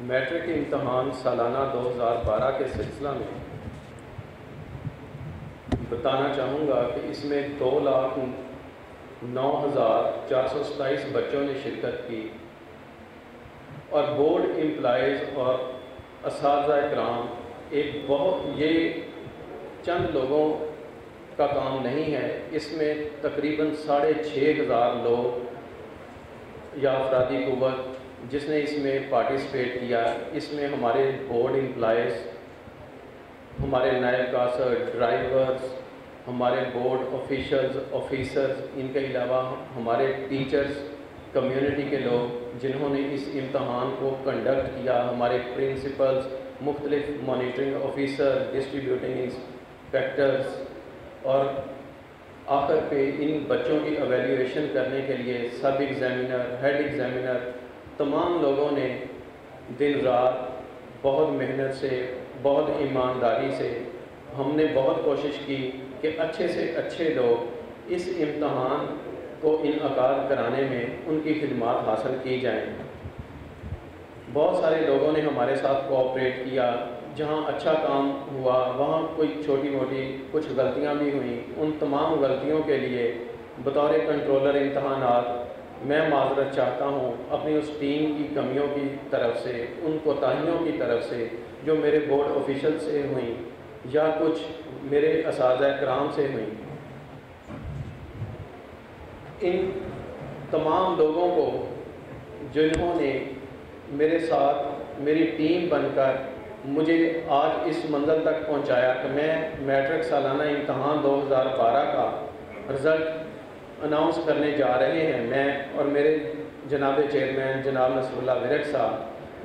Matric امتحان سالانہ 2012 کے سلسلہ میں بتانا چاہوں گا کہ اس میں 2,09,427 بچوں نے شرکت کی اور بورڈ امپلائیز اور اساتذہ کرام یہ چند لوگوں کا کام نہیں ہے، اس میں تقریباً 6,500 لوگ یا افرادی قوت جس نے اس میں پارٹیسپیٹ کیا۔ اس میں ہمارے بورڈ امپلائیز، ہمارے نائب کاسر، ڈرائیورز، ہمارے بورڈ آفیسرز، ان کے علاوہ ہمارے ٹیچرز، کمیونٹی کے لوگ جنہوں نے اس امتحان کو کنڈکٹ کیا، ہمارے پرنسپلز، مختلف مانیٹرنگ آفیسر، ڈسٹریبیوٹنگ انسپیکٹرز، اور آخر پہ ان بچوں کی ایویلیویشن کرنے کے لیے سب ایگزامینر، ہیڈ ایگزامینر، تمام لوگوں نے دن رات بہت محنت سے، بہت ایمانداری سے ہم نے بہت کوشش کی کہ اچھے سے اچھے لوگ اس امتحان کو انعقاد کرانے میں ان کی خدمات حاصل کی جائیں۔ بہت سارے لوگوں نے ہمارے ساتھ کوآپریٹ کیا، جہاں اچھا کام ہوا وہاں کوئی چھوٹی موٹی کچھ غلطیاں بھی ہوئیں، ان تمام غلطیوں کے لیے بطور کنٹرولر امتحانات میں معذرت چاہتا ہوں اپنی اس ٹیم کی کمیوں کی طرف سے، ان کوتاہیوں کی طرف سے جو میرے بورڈ آفیشل سے ہوئیں یا کچھ میرے اساتذہ کرام سے ہوئیں۔ ان تمام لوگوں کو جنہوں نے میرے ساتھ میری ٹیم بن کر مجھے آج اس منزل تک پہنچایا کہ میں میٹرک سالانہ امتحان 2012 کا رزلٹ اناؤنس کرنے جا رہے ہیں، میں اور میرے جناب چیئرمین جناب نصر اللہ ورک صاحب،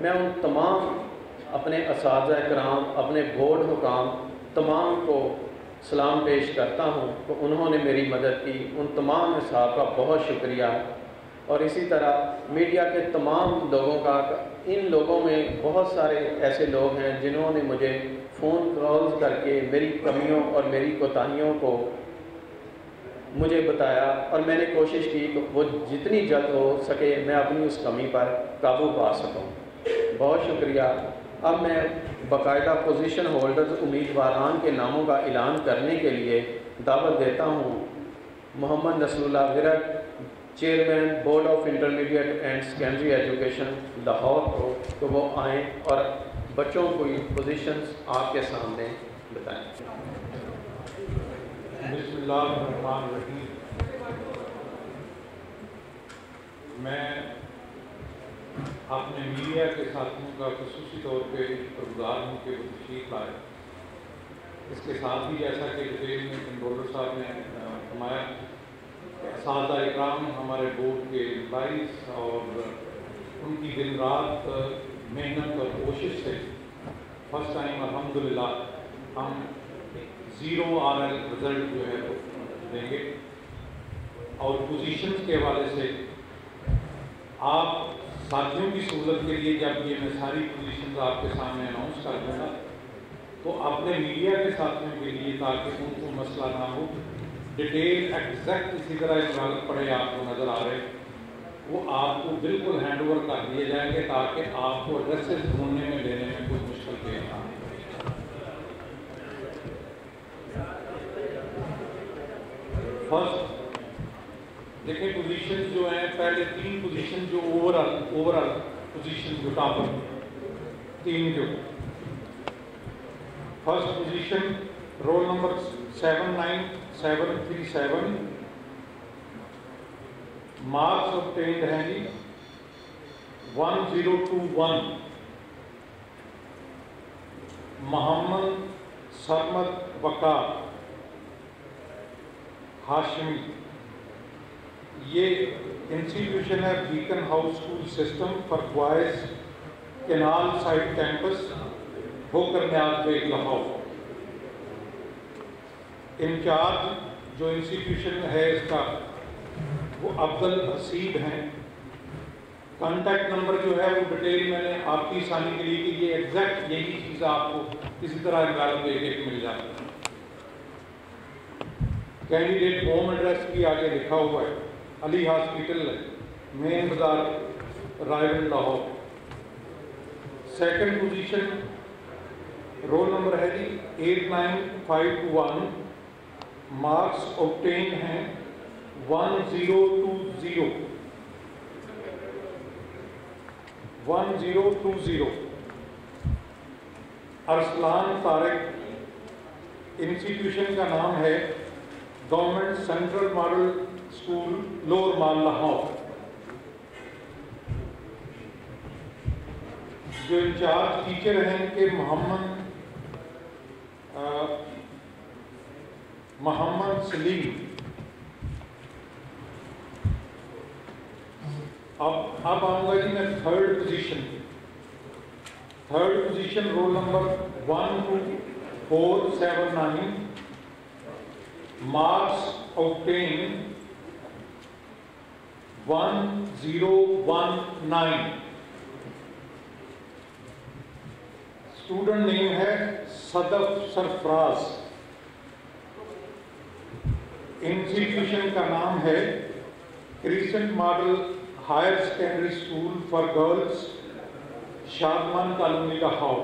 میں ان تمام اپنے اساتذہ کرام، اپنے بورڈ حکام تمام کو سلام پیش کرتا ہوں کہ انہوں نے میری مدد کی۔ ان تمام صاحب کا بہت شکریہ، اور اسی طرح میڈیا کے تمام لوگوں کا۔ ان لوگوں میں بہت سارے ایسے لوگ ہیں جنہوں نے مجھے فون کالز کر کے میری کمیوں اور میری کوتاہیوں کو مجھے بتایا، اور میں نے کوشش کی کہ وہ جتنی جلد ہو سکے میں اپنی اس کمی پر قابو پا سکوں۔ بہت شکریہ۔ اب میں باقاعدہ پوزیشن ہولڈرز امیدواران کے ناموں کا اعلان کرنے کے لیے دعوت دیتا ہوں Muhammad Nasrullah Virk, chairman board of intermediate and secondary education Lahore کو، تو وہ آئیں اور بچوں کو پوزیشنز آپ کے سامنے بتائیں۔ بسم اللہ الرحمن الرحیم۔ میں اپنے میڈیا کے ساتھیوں کا خصوصی طور پہ شکرگزار ہوں کہ وہ تشریف لائے۔ اس کے ساتھ ہی جیسا کہ ڈیٹیل میں کنٹرولر صاحب نے فرمایا، اساتذہ اکرام، ہمارے بورڈ کے امپلائیز، اور ان کی دن رات محنت اور کوشش سے فرسٹ ٹائم الحمدللہ ہم 0 RL رزلٹ جو ہے وہ دیں گے۔ اور پوزیشنز کے حوالے سے آپ ساتھیوں کی سہولت کے لیے جب یہ میں ساری پوزیشنز آپ کے سامنے اناؤنس کر دوں گا تو اپنے میڈیا کے ساتھیوں کے لیے تاکہ ان کو مسئلہ نہ ہو، ڈیٹیل ایگزیکٹ اسی طرح عبارت پڑے آپ کو نظر آ رہے وہ آپ کو بالکل ہینڈ اوور کر دیے جائیں گے تاکہ آپ کو ایڈریسز ڈھونڈنے میں لینے میں کوئی مشکل پیش نہ ہو۔ فرسٹ دیکھیں پوزیشن جو ہیں، پہلے 3 پوزیشن جو اوورال پوزیشن جو ٹاپر 3 جو first position roll number 79737، marks obtained ہیں جی 1021، محمد سرمد وقار ہاشمی۔ یہ انسٹیٹیوشن ہے Beaconhouse school system for boys, canal side campus, Bhoker Niaz Baig Lahore. In charge جو انسٹیٹیوشن ہے اس کا وہ عبدل حسیب ہیں۔ کانٹیکٹ نمبر جو ہے وہ ڈیٹیل میں نے آپ کی آسانی کے لیے کہ یہ ایگزیکٹ یہی چیز آپ کو کسی طرح نکال کے ایک مل جاتی ہے۔ کینڈیڈیٹ ہوم ایڈریس بھی آگے لکھا ہوا ہے، علی hospital, main Bazaar, Rai Ganj Lahore. Second position roll number ہے جی 89521، مارکس اوبٹین ہیں 1020۔ ارسلان طارق، انسٹیٹیوشن کا نام ہے government central model school lower mall Lahore. جو انچارج ٹیچر ہیں ان کے محمد سلیم۔ اب آؤں گا جی میں third position roll number 12479، marks obtain 1019۔ Student name ہے صدف سرفراز، انسٹیٹیوشن کا نام ہے crescent model higher secondary school for girls, Shadman colony Lahore.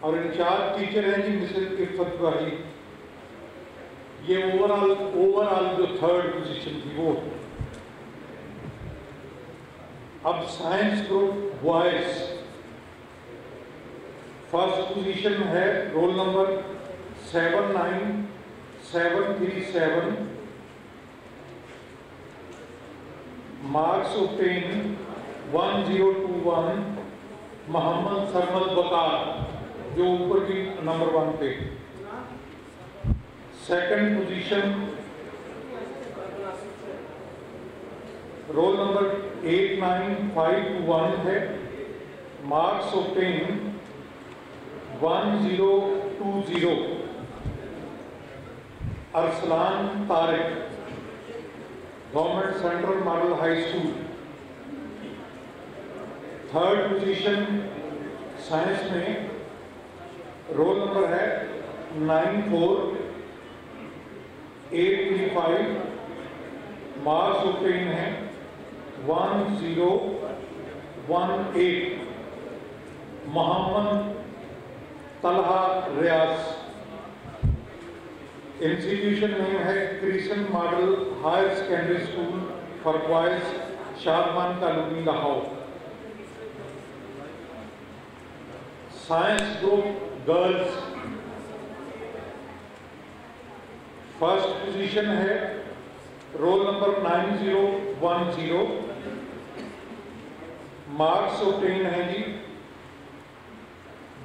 اور انچارج ٹیچر ہیں جی مسز عرفت وحید۔ یہ اوور آل جو تھرڈ پوزیشن تھی وہ۔ اب science group boys, first position ہے رول نمبر 79737، مارکس اوبٹین 1021، محمد سرمد بکار جو اوپر کی نمبر 1 پہ۔ سیکنڈ پوزیشن رول نمبر 89521 ہے، marks obtain 1020۔ Arsalan Tariq, government central model high school. Third position science میں رول نمبر ہے 94835، مارکس اوبٹین ہے 1018۔ محمد طلحہ ریاض، انسٹیٹیوشن نیم ہے crescent model higher secondary school for boys, Shadman colony Lahore. Science group girls, first position ہے roll number 9010، marks obtain ہے جی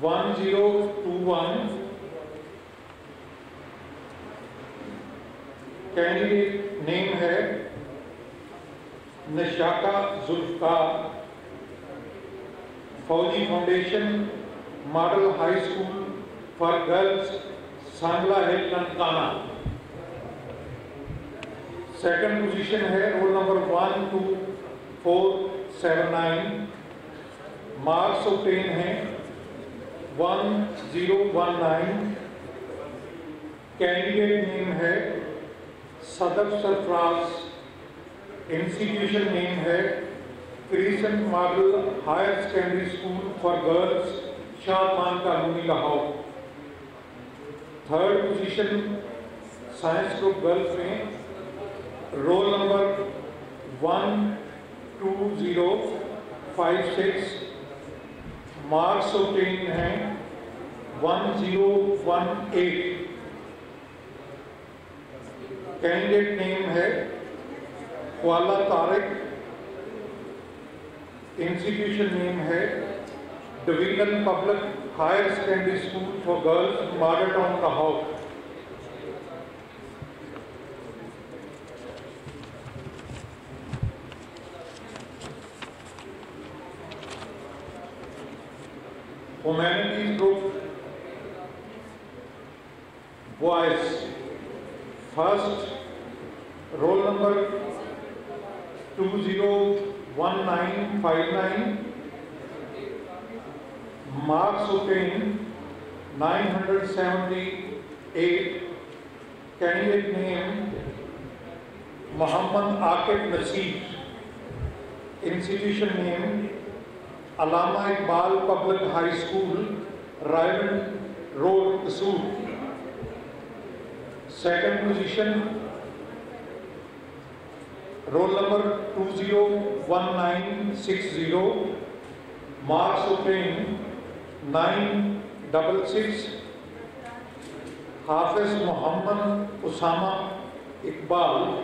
1021۔ Candidate name ہے Nishaka Zulfiqar, Fauji foundation model high school for girls, Sangla hill Nankana. Second position ہے roll number 12479، marks obtain ہیں 1019۔ Candidate name ہے Sadaf Sarfaraz, institution name ہے crescent model higher secondary school for girls, Shadman colony Lahore. Third position science group girls میں roll number 12056، marks obtain ہیں 1018۔ Candidate name ہے خوالا Tariq, institution name ہے division public higher secondary school for girls, model town Lahore. Humanities group boys, first roll number 201959، marks obtain 978۔ Candidate name Muhammad Aqib Naseer, institution name Allama Iqbal Public High School, Raymond Road, Kasur. Second position, roll number 201960, marks obtained 966. Hafiz Muhammad Usama Iqbal,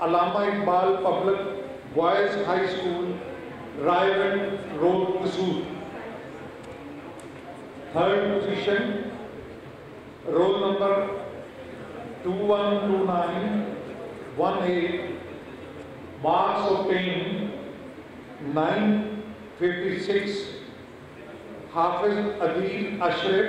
Allama Iqbal Public Boys High School, Raymond Road, Kasur. Third position, roll number 212918, marks obtained 956. Hafiz Adil Ashraf,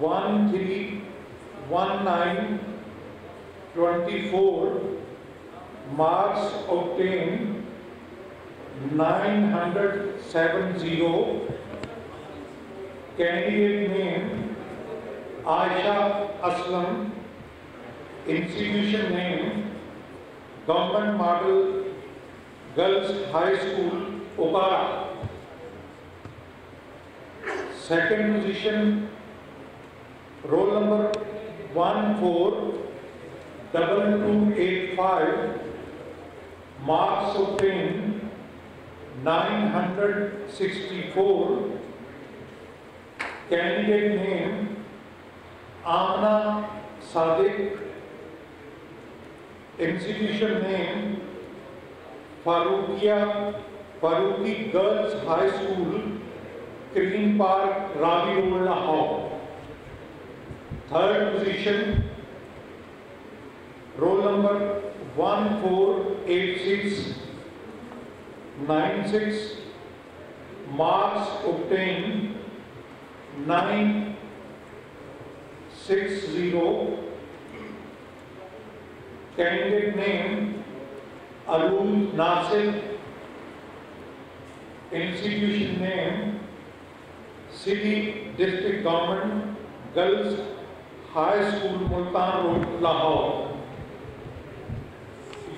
131924, marks obtained 970. Candidate name Aisha Aslam, institution name Government Model Girls High School, Okara. Second position, roll number 142285, marks obtained 964. Candidate name Amna Sadiq, institution name Faruqi Girls High School, Green Park, Ravi Road, Lahore. Third position, roll number 148696, marks obtained 960. Candidate name Arul Nasir, institution name City District Government Girls High School, Multan Road, Lahore.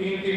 3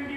MD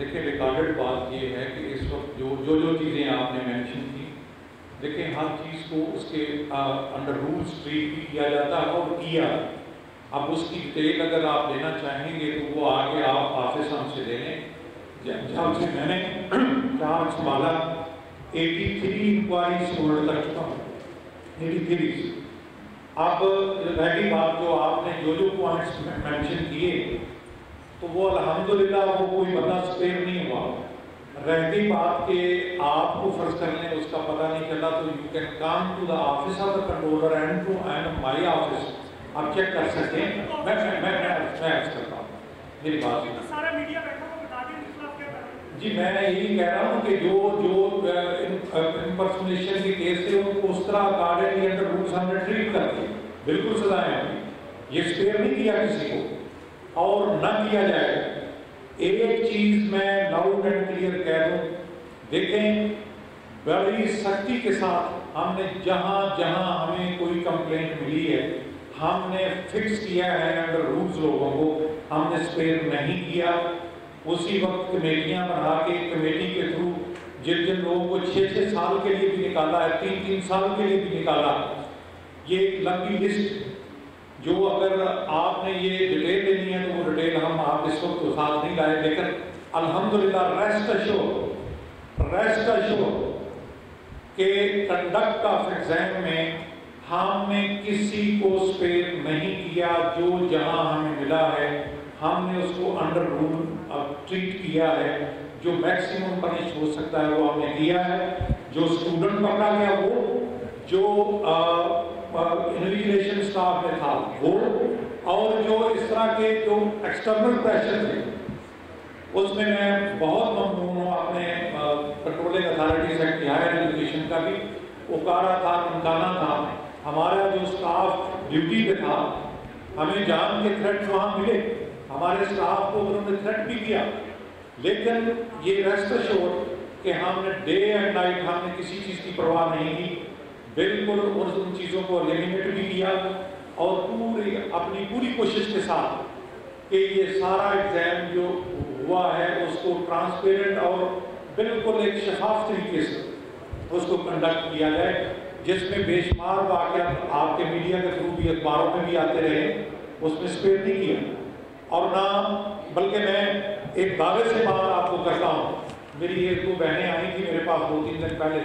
دیکھیں recorded بات یہ ہے کہ اس وقت جو چیزیں آپ نے مینشن کی، دیکھیں ہر چیز کو اس کے انڈر رولز ٹریٹ بھی کیا جاتا ہے اور کیا. اب اس کی ڈیٹیل اگر آپ لینا چاہیں گے تو وہ آگے آپ آفس ہم سے لے لیں. جب سے میں نے چارج سنبھالا 83 انکوائریز ہولڈ کر چکا ہوں. 83. اب رہ گئی بات جو آپ نے جو پوائنٹس مینشن کیے تو وہ الحمدللہ وہ کوئی بندہ سپیر نہیں ہوا. رہ گئی بات کہ آپ کو فرض کر لیں اس کا پتہ نہیں چلا تو you can come to the office of the controller and my office. آپ چیک کر سکتے ہیں. میں عرض کرتا ہوں میری بات سارا میڈیا بیٹھا ہوا بتا دیں آپ کیا کر رہے ہیں. جی میں یہی کہہ رہا ہوں کہ جو امپرسونیشن کے کیس تھے ان کو اس طرح گارڈن کے انڈر رولز ہم نے ٹریٹ کر دی. بالکل سزائیں ہوئی. یہ اسپیئر نہیں کیا کسی کو اور نہ کیا جائے. ایک چیز میں لاؤڈ اینڈ کلیئر کہہ دوں، دیکھیں بڑی سختی کے ساتھ ہم نے جہاں جہاں ہمیں کوئی کمپلینٹ ملی ہے ہم نے فکس کیا ہے انڈر رولز لوگوں کو. ہم نے اسپیئر نہیں کیا. اسی وقت کمیٹیاں بنا کے کمیٹی کے تھرو جن لوگوں کو 6 سال کے لیے بھی نکالا ہے، 3 سال کے لیے بھی نکالا. یہ ایک لمبی لسٹ جو اگر آپ نے یہ ڈیٹیل لینی ہے تو وہ ڈیٹیل ہم آپ اس وقت ساتھ نہیں لائے. لیکن الحمدللہ ریسٹ اشور کہ کنڈکٹ آف ایگزام میں ہم نے کسی کو اسپیئر نہیں کیا. جو جہاں ہمیں ملا ہے ہم نے اس کو انڈر رول ٹریٹ کیا ہے. جو میکسیمم پنش ہو سکتا ہے وہ ہم نے کیا ہے. جو اسٹوڈنٹ پکڑا گیا وہ، جو انویجیلیشن سٹاف میں تھا وہ، اور جو اس طرح کے جو ایکسٹرنل پریشر تھے اس میں بہت ممنون ہوں اپنے controlling authority secretary higher education کا بھی. اوکارا تھا، نمکانا تھا، ہمارا جو سٹاف ڈیوٹی پہ تھا. ہمیں جان کے تھریٹ وہاں ملے، ہمارے سٹاف کو انہوں نے تھریٹ بھی کیا. لیکن یہ ریسٹ ایشور کہ ہم نے ڈے اینڈ نائٹ ہم نے کسی چیز کی پرواہ نہیں کی. بالکل ان چیزوں کو ایلیمنیٹ بھی کیا اور اپنی پوری کوشش کے ساتھ کہ یہ سارا ایگزام جو ہوا ہے اس کو ٹرانسپیرنٹ اور بالکل ایک شفاف طریقے سے اس کو کنڈکٹ کیا جائے، جس میں بے شمار واقعات آپ کے میڈیا کے تھرو بھی اخباروں میں بھی آتے رہے. اس میں اسپیئر نہیں کیا اور نہ، بلکہ میں ایک دعوے سے بات آپ کو کرتا ہوں. میری ایک دو بہنیں آئی تھی میرے پاس 2-3 دن پہلے.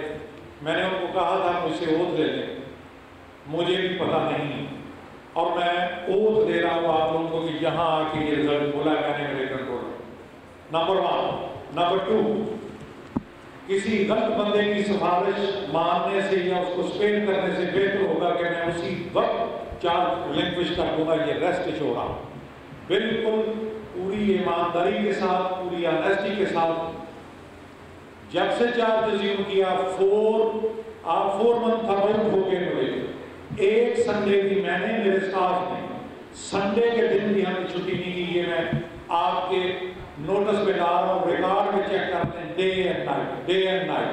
میں نے ان کو کہا تھا مجھ سے اوتھ لے لیں، مجھے بھی پتہ نہیں اور میں اوتھ دے رہا ہوں آپ لوگوں کو کہ یہاں آ کے یہ رزلٹ بولا میں نے میرے کنٹرولر. نمبر 1. نمبر 2، کسی غلط بندے کی سفارش ماننے سے یا اس کو اسپیئر کرنے سے بہتر ہوگا کہ میں اسی وقت چارج ریلنکوش کر دوں گا. یہ ریسٹ ایشور آپ بالکل پوری ایمانداری کے ساتھ، پوری آنیسٹی کے ساتھ جب سے چارج ریزیوم کیا 4 منتھ آؤٹ ہو گئے مجھے. ایک سنڈے بھی میں نے، میرے سٹاف نے سنڈے کے دن بھی ہمیں چھٹی نہیں کی. یہ میں آپ کے نوٹس پہ لا رہا ہوں، ریکارڈ میں چیک کرتے ہیں ڈے اینڈ نائٹ.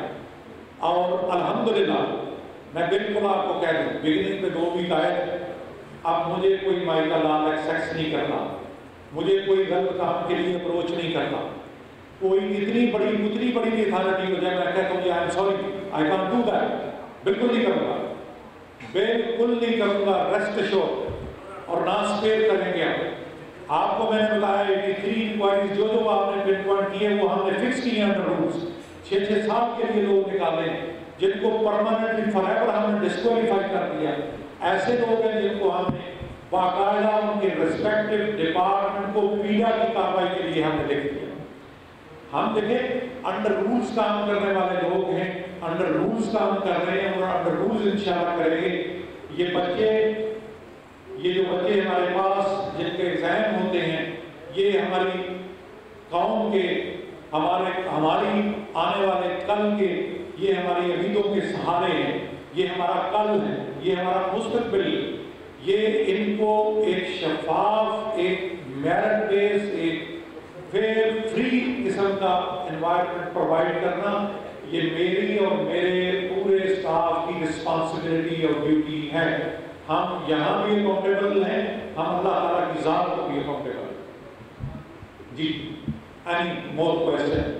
اور الحمدللہ میں بالکل آپ کو کہہ دوں بگننگ پہ 2 ویک آئے. اب مجھے کوئی مائیکا لال ایکسیس نہیں کرنا، مجھے کوئی غلط کام کے لیے اپروچ نہیں کرنا. کوئی اتنی بڑی بھی اتھارٹی ہو جائے میں کہتا ہوں I am sorry I can't do that. بالکل نہیں کروں گا، بالکل نہیں کروں گا. ریسٹ ایشور اور نہ اسپیئر کریں گے. آپ کو میں نے بتایا 83 انکوائریز جو آپ نے پن پوائنٹ کیے وہ ہم نے فکس کیے انڈر رولز. 6 سال کے لیے لوگ نکالے جن کو پرماننٹلی فار ایور ہم نے ڈسکوالیفائی کر دیا. ایسے لوگ ہیں جن کو ہم نے باقاعدہ ان کے ریسپیکٹو ڈپارٹمنٹ کو پیڈا کی کارروائی کے لیے ہم نے لکھ دیا. ہم دیکھیں انڈر رولز کام کرنے والے لوگ ہیں، انڈر رولز کام کر رہے ہیں اور انڈر رولز انشاءاللہ کریں گے. یہ جو بچے ہمارے پاس جن کے ایگزام ہوتے ہیں یہ ہماری قوم کے، ہماری آنے والے کل کے، یہ ہماری امیدوں کے سہارے ہیں. یہ ہمارا کل ہے، یہ ہمارا مستقبل. یہ ان کو ایک شفاف، ایک میرٹ بیس، ایک فیئر فری قسم کا انوائرمنٹ پرووائڈ کرنا یہ میری اور میرے پورے سٹاف کی رسپانسبلٹی اور ڈیوٹی ہے. ہم یہاں بھی اکاؤنٹیبل ہیں، ہم اللہ تعالیٰ کی ذات کو بھی اکاؤنٹیبل ہیں. جی any more question?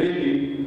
really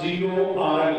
0 RL,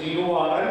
0 RL।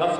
10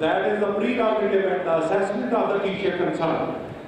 That is the prerogative and the assessment of the teacher concerned.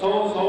100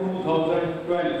2012।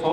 100